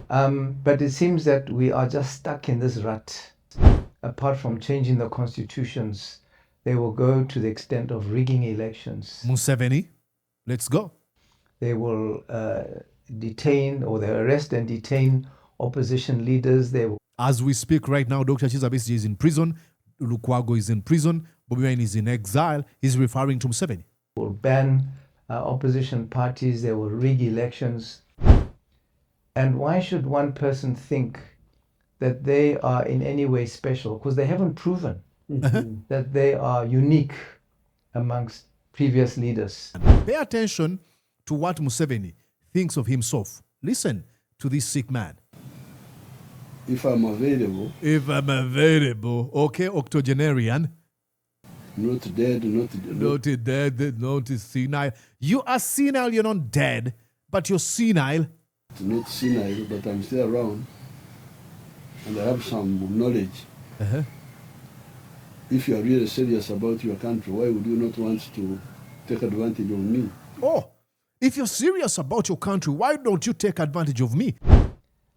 But it seems that we are just stuck in this rut. Apart from changing the constitutions, they will go to the extent of rigging elections. Museveni, let's go. They will detain, or they arrest and detain opposition leaders. They will. As we speak right now, Dr. Kizza is in prison. Lukwago is in prison. Bobi Wine is in exile. He's referring to Museveni. Will ban opposition parties. They will rig elections. And why should one person think that they are in any way special? Because they haven't proven that they are unique amongst previous leaders. Pay attention to what Museveni thinks of himself. Listen to this sick man. If I'm available. Okay, octogenarian. Not dead, not senile. You are senile, you're not dead, but you're senile. Not senile, but I'm still around. And I have some knowledge. If you are really serious about your country, why would you not want to take advantage of me? Oh, if you're serious about your country, why don't you take advantage of me?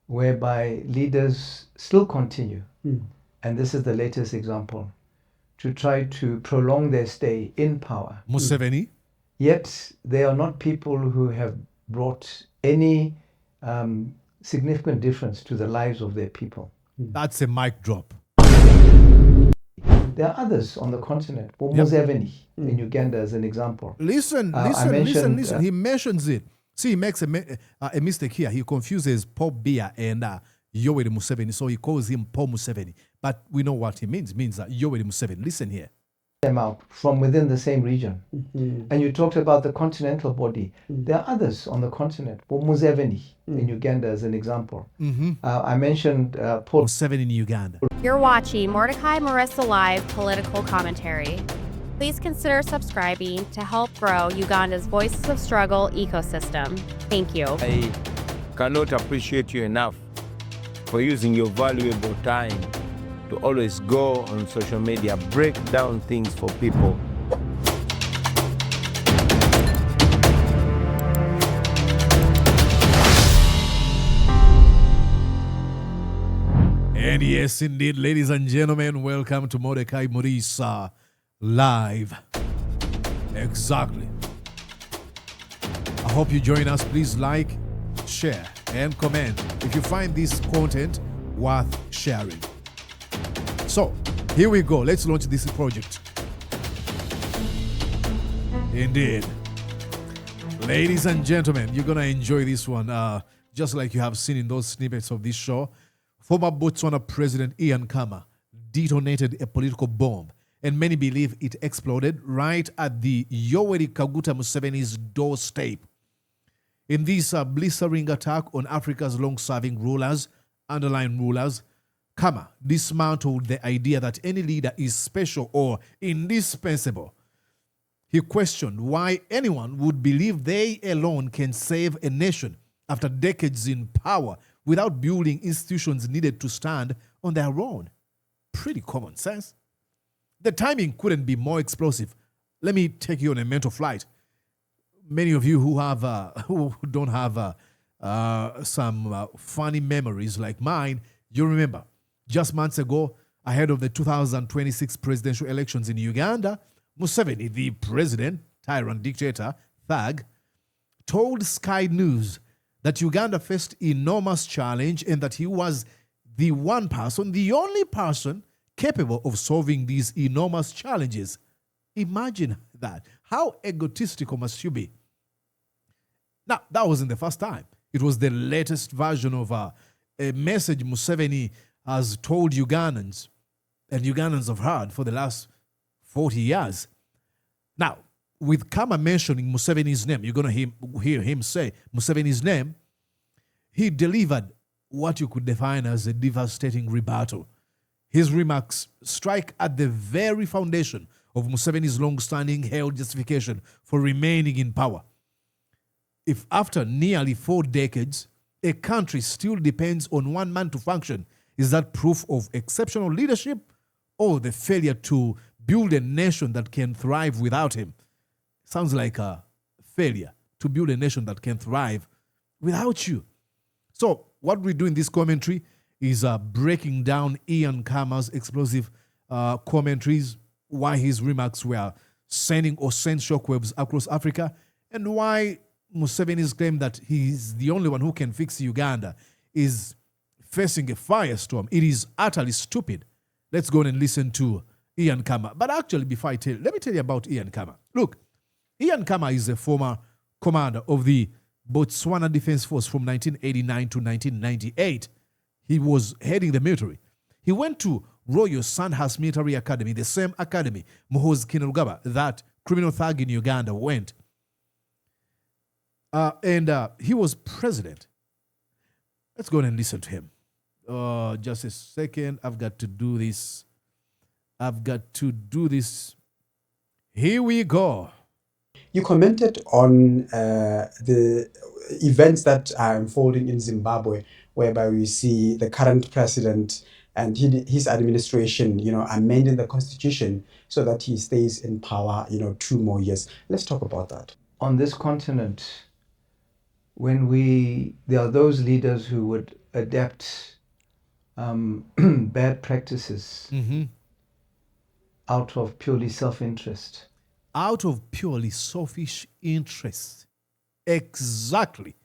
Whereby leaders still continue, and this is the latest example, to try to prolong their stay in power. Museveni? Yet they are not people who have brought any significant difference to the lives of their people. That's a mic drop. There are others on the continent. Museveni in Uganda as an example. Listen. He mentions it. See, he makes a mistake here. He confuses Paul Biya and Yoweri Museveni, so he calls him Paul Museveni. But we know what he means. It means Yoweri Museveni. Listen here. Them out from within the same region. And you talked about the continental body. There are others on the continent. Museveni in Uganda as an example. I mentioned Paul Museveni in Uganda. You're watching Mordecai Marissa Live Political Commentary. Please consider subscribing to help grow Uganda's Voices of Struggle ecosystem. Thank you. I cannot appreciate you enough for using your valuable time to always go on social media, break down things for people. And yes, indeed, ladies and gentlemen, welcome to Mordecai Marissa Live. Exactly. I hope you join us. Please like, share, and comment if you find this content worth sharing. So, here we go. Let's launch this project. Indeed. Ladies and gentlemen, you're going to enjoy this one. Just like you have seen in those snippets of this show, former Botswana President Ian Khama detonated a political bomb, and many believe it exploded right at the Yoweri Kaguta Museveni's doorstep. In this blistering attack on Africa's long-serving rulers, underlying rulers, Khama dismantled the idea that any leader is special or indispensable. He questioned why anyone would believe they alone can save a nation after decades in power without building institutions needed to stand on their own. Pretty common sense. The timing couldn't be more explosive. Let me take you on a mental flight. Many of you who have who don't have some funny memories like mine, you remember just months ago, ahead of the 2026 presidential elections in Uganda, Museveni, the president, tyrant, dictator, thug, told Sky News that Uganda faced enormous challenge and that he was the one person, the only person capable of solving these enormous challenges. Imagine that. How egotistical must you be? Now, that wasn't the first time. It was the latest version of a message Museveni has told Ugandans, and Ugandans have heard for the last 40 years. Now, with Khama mentioning Museveni's name, you're going to hear him say Museveni's name, he delivered what you could define as a devastating rebuttal. His remarks strike at the very foundation of Museveni's long-standing held justification for remaining in power. If after nearly 4 decades, a country still depends on one man to function, is that proof of exceptional leadership or the failure to build a nation that can thrive without him? Sounds like a failure to build a nation that can thrive without you. So what we do in this commentary is breaking down Ian Khama's explosive commentaries, why his remarks were sending or sent shockwaves across Africa, and why Museveni's claim that he's the only one who can fix Uganda is facing a firestorm. It is utterly stupid. Let's go and listen to Ian Khama. But actually, before I tell you, let me tell you about Ian Khama. Look, Ian Khama is a former commander of the Botswana Defense Force from 1989 to 1998. He was heading the military. He went to Royal Sandhurst Military Academy, the same academy Muhoozi Kainerugaba, that criminal thug in Uganda, went. And he was president. Let's go and listen to him. Just a second. I've got to do this. Here we go. You commented on the events that are unfolding in Zimbabwe, whereby we see the current president and his administration, amending the constitution so that he stays in power, 2 more years. Let's talk about that. On this continent, there are those leaders who would adapt bad practices out of purely self-interest. Out of purely selfish interest. Exactly.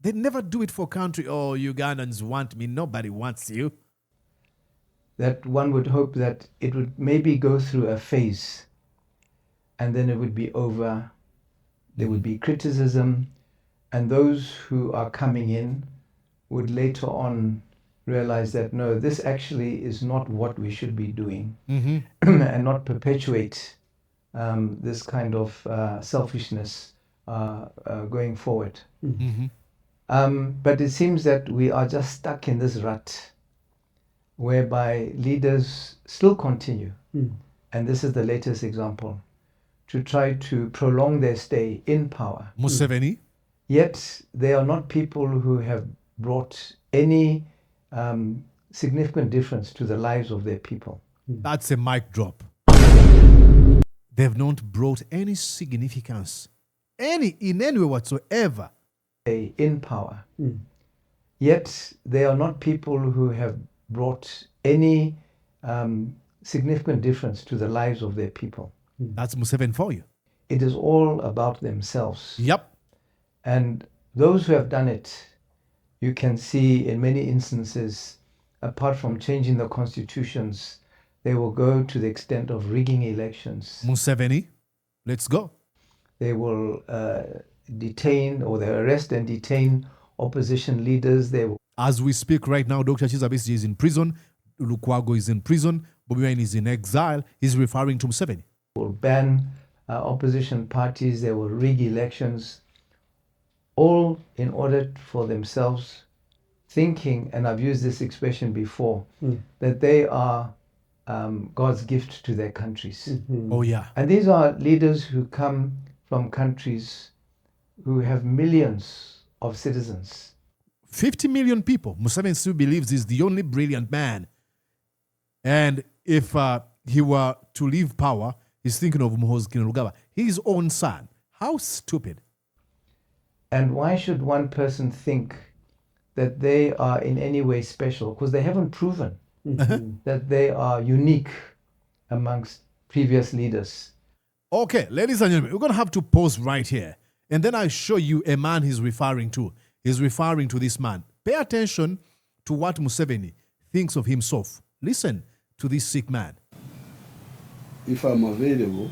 They never do it for country. Oh, Ugandans want me. Nobody wants you. That one would hope that it would maybe go through a phase and then it would be over. There would be criticism, and those who are coming in would later on realize that, no, this actually is not what we should be doing, and not perpetuate this kind of selfishness going forward. But it seems that we are just stuck in this rut whereby leaders still continue, and this is the latest example, to try to prolong their stay in power. Museveni? Yet they are not people who have brought any significant difference to the lives of their people. That's a mic drop. They've not brought any significance, in any way whatsoever. In power. Yet they are not people who have brought any significant difference to the lives of their people. That's Museveni for you. It is all about themselves. Yep. And those who have done it, you can see in many instances, apart from changing the constitutions, they will go to the extent of rigging elections. Museveni, let's go. They will detain, or they arrest and detain opposition leaders. They will. As we speak right now, Dr. Chizabisi is in prison. Lukwago is in prison. Bobi Wine is in exile. He's referring to Museveni. Will ban opposition parties. They will rig elections, all in order for themselves, thinking, and I've used this expression before, that they are God's gift to their countries. Oh, yeah. And these are leaders who come from countries who have millions of citizens. 50 million people. Museveni still believes he's the only brilliant man. And if he were to leave power, he's thinking of Muhoozi Kainerugaba, his own son. How stupid. And why should one person think that they are in any way special? Because they haven't proven that they are unique amongst previous leaders. Okay, ladies and gentlemen, we're going to have to pause right here. And then I show you a man he's referring to. He's referring to this man. Pay attention to what Museveni thinks of himself. Listen to this sick man. If I'm available.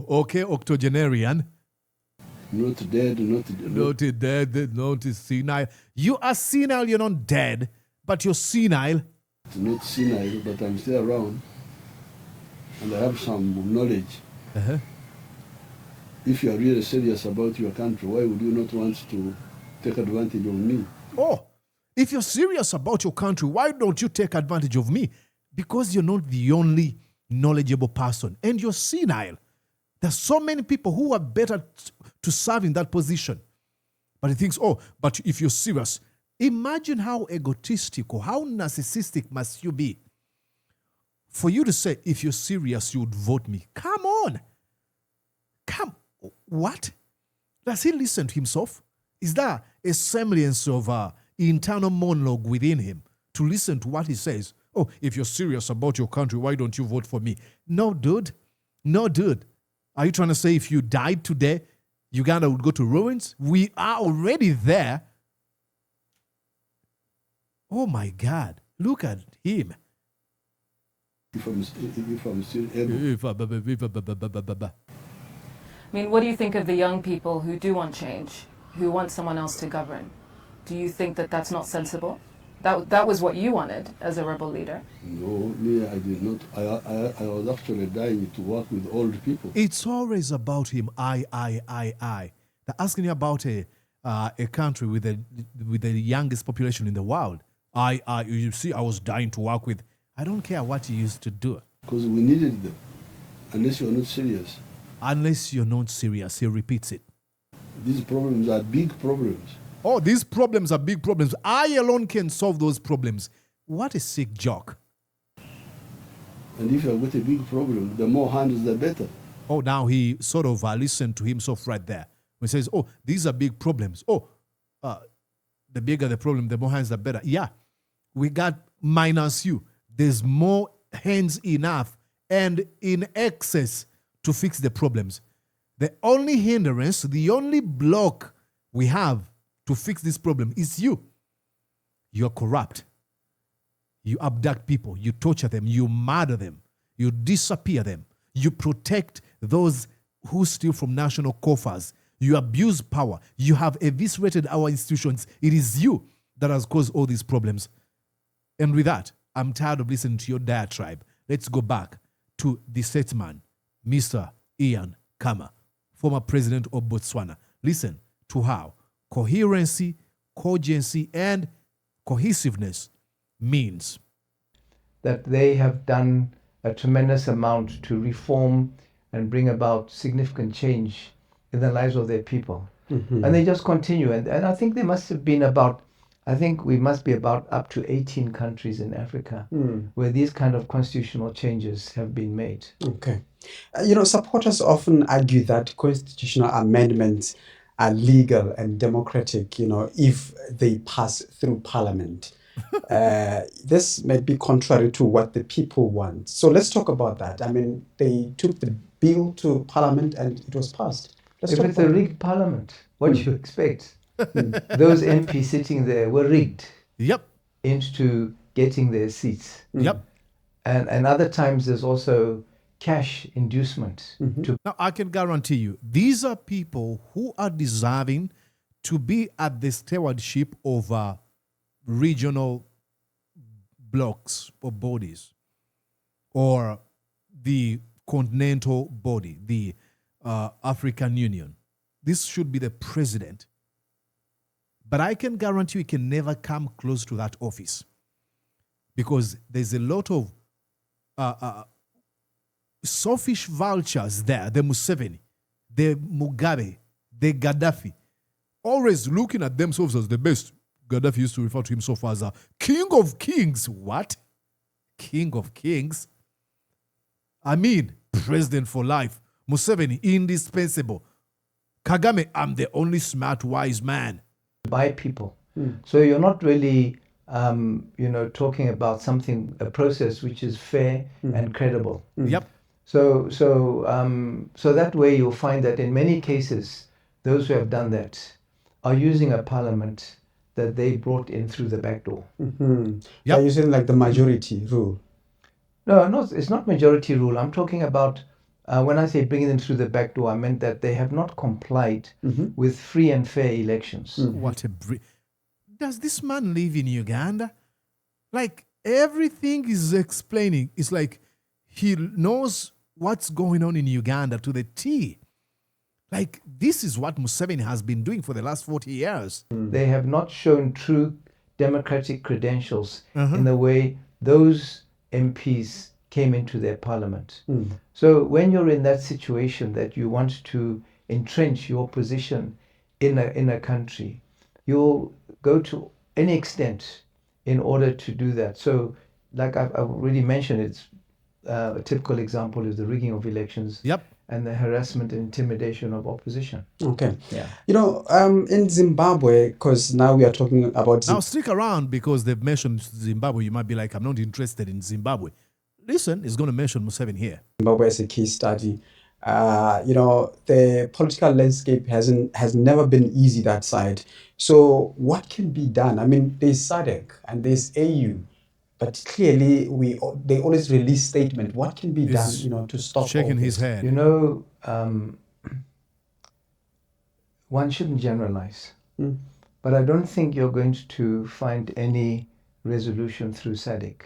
Okay, octogenarian. Not dead, not senile. You are senile, you're not dead, but you're senile. Not senile, but I'm still around. And I have some knowledge. If you are really serious about your country, why would you not want to take advantage of me? Oh, if you're serious about your country, why don't you take advantage of me? Because you're not the only knowledgeable person, and you're senile. There's so many people who are better to serve in that position. But he thinks, oh, but if you're serious, imagine how egotistical, how narcissistic must you be for you to say, if you're serious, you would vote me. Come on. What? Does he listen to himself? Is there a semblance of internal monologue within him to listen to what he says. Oh, if you're serious about your country, why don't you vote for me? No, dude. No, dude. Are you trying to say if you died today, Uganda would go to ruins? We are already there. Oh my God. Look at him. If I'm still able. I mean, what do you think of the young people who do want change, who want someone else to govern? Do you think that that's not sensible? That was what you wanted as a rebel leader. No, me, I did not. I was actually dying to work with old people. It's always about him. I. They're asking you about a country with the youngest population in the world. You see, I was dying to work with. I don't care what you used to do. Because we needed them. Unless you're not serious. Unless you're not serious, he repeats it. These problems are big problems. Oh, these problems are big problems. I alone can solve those problems. What a sick joke. And if you've got a big problem, the more hands, the better. Oh, now he sort of listened to himself right there. When he says, oh, these are big problems. Oh, the bigger the problem, the more hands, the better. Yeah, we got minus you. There's more hands enough and in excess to fix the problems. The only hindrance, the only block we have to fix this problem is you. You're corrupt. You abduct people. You torture them. You murder them. You disappear them. You protect those who steal from national coffers. You abuse power. You have eviscerated our institutions. It is you that has caused all these problems. And with that, I'm tired of listening to your diatribe. Let's go back to the statesman, Mr. Ian Khama, former president of Botswana. Listen to how coherency, cogency, and cohesiveness means. That they have done a tremendous amount to reform and bring about significant change in the lives of their people. Mm-hmm. And they just continue. And I think they must have been we must be about up to 18 countries in Africa where these kind of constitutional changes have been made. Okay. Supporters often argue that constitutional amendments are legal and democratic, if they pass through parliament. This may be contrary to what the people want. So let's talk about that. I mean, they took the bill to parliament and it was passed. If it's a rigged parliament, what do you expect? Those MPs sitting there were rigged. Yep. Into getting their seats. Yep. And other times there's also cash inducement. Mm-hmm. Now, I can guarantee you, these are people who are deserving to be at the stewardship of regional blocks or bodies, or the continental body, the African Union. This should be the president. But I can guarantee you he can never come close to that office, because there's a lot of selfish vultures there, the Museveni, the Mugabe, the Gaddafi, always looking at themselves as the best. Gaddafi used to refer to himself as a king of kings. What? King of kings? I mean, president for life. Museveni, indispensable. Kagame, I'm the only smart, wise man. By people. So you're not really, talking about a process which is fair and credible. Yep. So that way you'll find that in many cases, those who have done that are using a parliament that they brought in through the back door. Mm-hmm. Yep. Are you saying like the majority rule? No, it's not majority rule. I'm talking about, when I say bringing them through the back door, I meant that they have not complied with free and fair elections. What does this man live in Uganda? Like, everything is explaining. It's like he knows what's going on in Uganda to the T. Like, this is what Museveni has been doing for the last 40 years. They have not shown true democratic credentials in the way those MPs came into their parliament. So when you're in that situation that you want to entrench your position in a country, you'll go to any extent in order to do that. So like I've already mentioned, it's a typical example is the rigging of elections. Yep. and the harassment and intimidation of opposition. Okay. Yeah. You know, in Zimbabwe, because now we are talking about Now stick around because they've mentioned Zimbabwe. You might be like, I'm not interested in Zimbabwe. Listen, it's going to mention Museveni here. Zimbabwe as a case study. You know, the political landscape has never been easy that side. So what can be done? I mean, there's SADC and there's AU, but clearly they always release statement. What can be done, He's you know, to stop shaking all his this? head. You know, one shouldn't generalize, but I don't think you're going to find any resolution through SADC.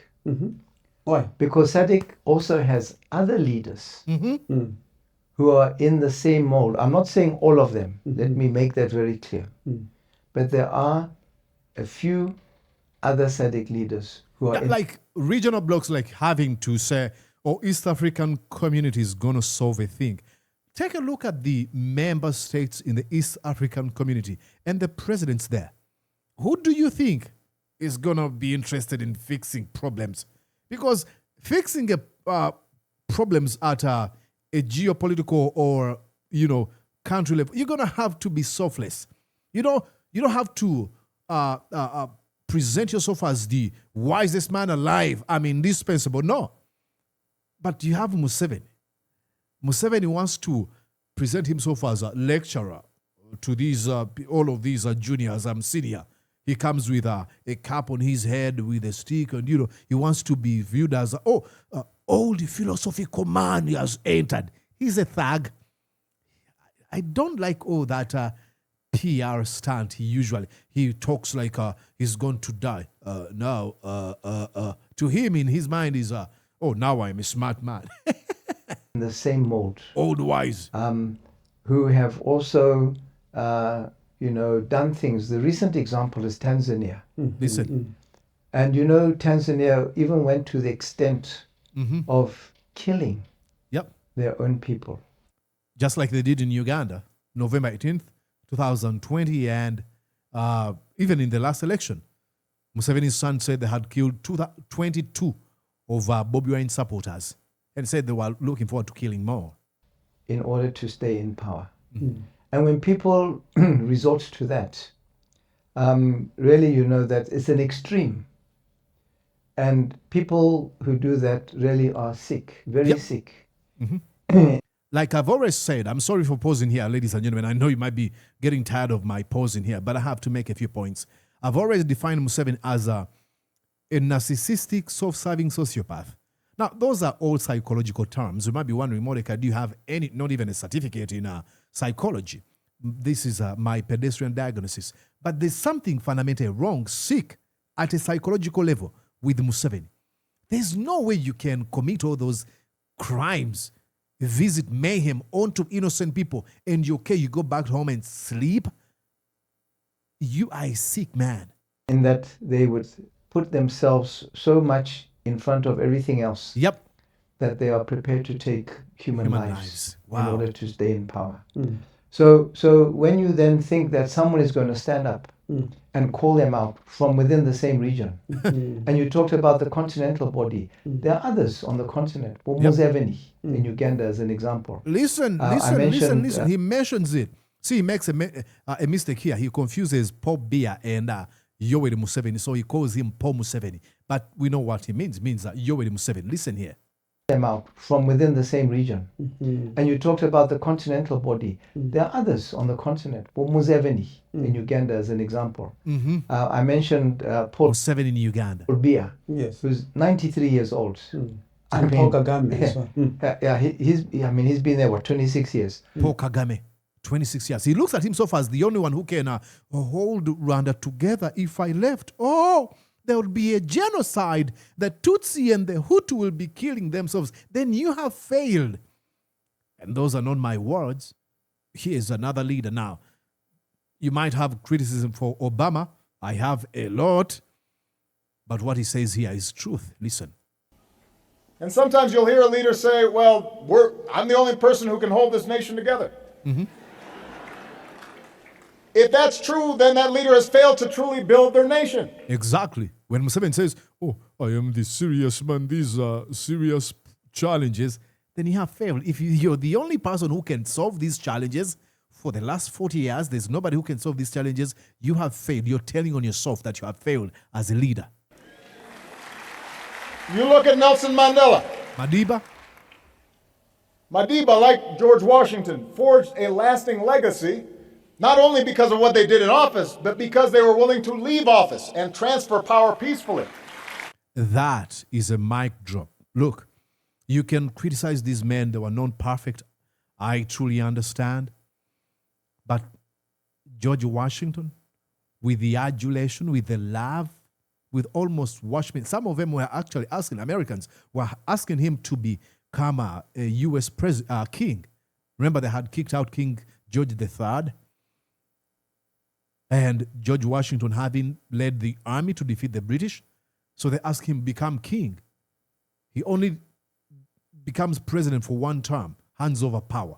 Why? Because SADC also has other leaders who are in the same mold. I'm not saying all of them. Let me make that very clear. But there are a few other SADC leaders who are Like regional blocks, like having to say, oh, East African community is going to solve a thing. Take a look at the member states in the East African community and the presidents there. Who do you think is going to be interested in fixing problems? Because fixing problems at a geopolitical or, you know, country level, you're going to have to be selfless. You don't have to present yourself as the wisest man alive. I'm indispensable. No. But you have Museveni. Museveni wants to present himself as a lecturer to these all of these juniors. I'm senior. He comes with a cap on his head with a stick, and you know he wants to be viewed as all the philosophical man he has entered. He's a thug. I don't like all that PR stunt. He talks like he's going to die. To him in his mind is now I'm a smart man. in the same mold. Old wise. Who have also, done things. The recent example is Tanzania. Listen. And you know, Tanzania even went to the extent of killing their own people. Just like they did in Uganda, November 18th, 2020, and even in the last election, Museveni's son said they had killed 22 of Bobi Wine supporters and said they were looking forward to killing more. In order to stay in power. And when people resort to that, really, you know that it's an extreme. And people who do that really are sick, very sick. Like I've always said, I'm sorry for pausing here, ladies and gentlemen. I know you might be getting tired of my pausing here, but I have to make a few points. I've always defined Museveni as a narcissistic, self-serving sociopath. Now, those are all psychological terms. You might be wondering, Mordecai, do you have any, not even a certificate in psychology? This is my pedestrian diagnosis. But there's something fundamentally wrong, sick, at a psychological level with Museveni. There's no way you can commit all those crimes, visit mayhem onto innocent people, and you go back home and sleep. You are a sick man. In that they would put themselves so much in front of everything else that they are prepared to take human lives. In order to stay in power. So when you then think that someone is going to stand up and call them out from within the same region, and you talked about the continental body, there are others on the continent. Museveni in Uganda as an example. Listen. He mentions it. See, he makes a mistake here. He confuses Paul Biya and Yoweri Museveni, so he calls him Paul Museveni. But we know what he means. It means Yoweri Museveni. Listen here. Them out from within the same region. And you talked about the continental body. There are others on the continent. Museveni in Uganda as an example. I mentioned Paul Museveni in Uganda. Biya, who's 93 years old. And Paul Kagame as well. He's been there, 26 years. Paul Kagame, 26 years. He looks at himself as the only one who can hold Rwanda together. If I left, there will be a genocide. The Tutsi and the Hutu will be killing themselves. Then you have failed. And those are not my words. Here's another leader now. You might have criticism for Obama. I have a lot. But what he says here is truth. Listen. And sometimes you'll hear a leader say, well, I'm the only person who can hold this nation together. If that's true, then that leader has failed to truly build their nation. Exactly. When Museveni says, I am the serious man, these are serious challenges, then you have failed. If you're the only person who can solve these challenges for the last 40 years, there's nobody who can solve these challenges, you have failed. You're telling on yourself that you have failed as a leader. You look at Nelson Mandela. Madiba, Madiba, like George Washington, forged a lasting legacy, not only because of what they did in office, but because they were willing to leave office and transfer power peacefully. that is a mic drop. Look, you can criticize these men, they were not perfect. I truly understand. But George Washington, with the adulation, with the love, with almost watchmen, some of them were actually asking, Americans were asking him to become a U.S. king. Remember, they had kicked out King George III. And George Washington having led the army to defeat the British. So they asked him to become king. He only becomes president for one term, hands over power.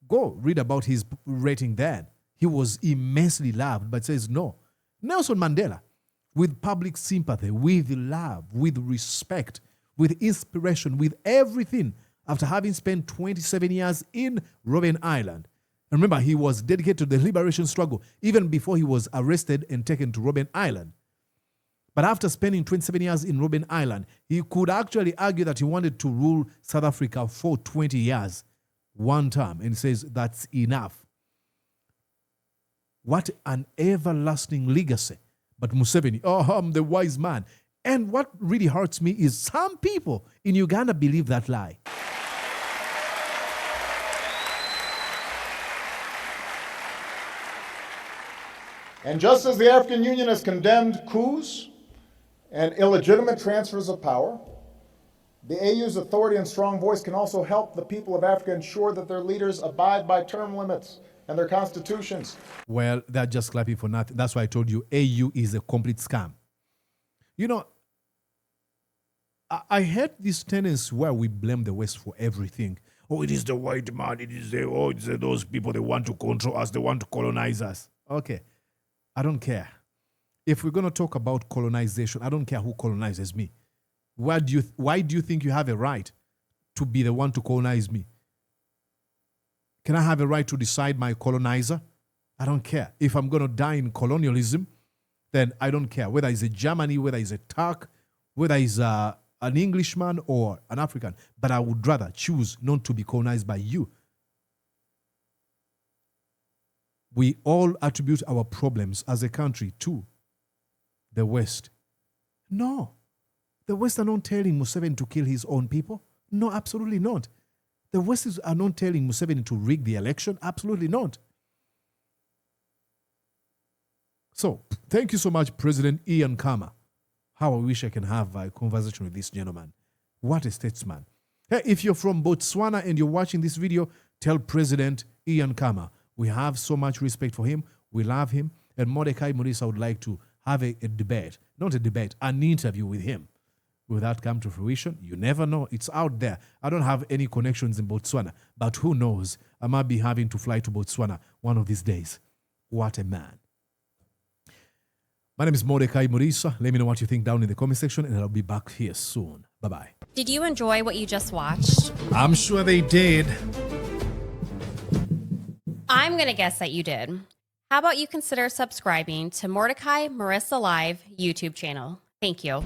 Go read about his rating then. He was immensely loved, but says no. Nelson Mandela, with public sympathy, with love, with respect, with inspiration, with everything, after having spent 27 years in Robben Island. And remember, he was dedicated to the liberation struggle even before he was arrested and taken to Robben Island. But after spending 27 years in Robben Island, he could actually argue that he wanted to rule South Africa for 20 years, one term, and says that's enough. What an everlasting legacy. But Museveni, oh, I'm the wise man. And what really hurts me is some people in Uganda believe that lie. And just as the African Union has condemned coups and illegitimate transfers of power, the AU's authority and strong voice can also help the people of Africa ensure that their leaders abide by term limits and their constitutions. Well, they're just clapping for nothing. That's why I told you AU is a complete scam. You know, I hate this tendency where we blame the West for everything. Oh, it is the white man. It's those people, they want to control us. They want to colonize us. Okay, I don't care. If we're going to talk about colonization, I don't care who colonizes me. Why do you think you have a right to be the one to colonize me? Can I have a right to decide my colonizer? I don't care. If I'm going to die in colonialism, then I don't care. Whether it's a Germany, whether it's a Turk, whether it's an Englishman or an African. But I would rather choose not to be colonized by you. We all attribute our problems as a country to the West. No. The West are not telling Museveni to kill his own people. No, absolutely not. The West are not telling Museveni to rig the election. Absolutely not. So, thank you so much, President Ian Khama. How I wish I can have a conversation with this gentleman. What a statesman. Hey, if you're from Botswana and you're watching this video, tell President Ian Khama we have so much respect for him. We love him. And Mordecai Murisa would like to have a debate. Not a debate, an interview with him. Will that come to fruition? You never know. It's out there. I don't have any connections in Botswana. But who knows? I might be having to fly to Botswana one of these days. What a man. My name is Mordecai Murisa. Let me know what you think down in the comment section, and I'll be back here soon. Bye-bye. Did you enjoy what you just watched? I'm sure they did. I'm going to guess that you did. How about you consider subscribing to Mordecai Marissa Live YouTube channel? Thank you.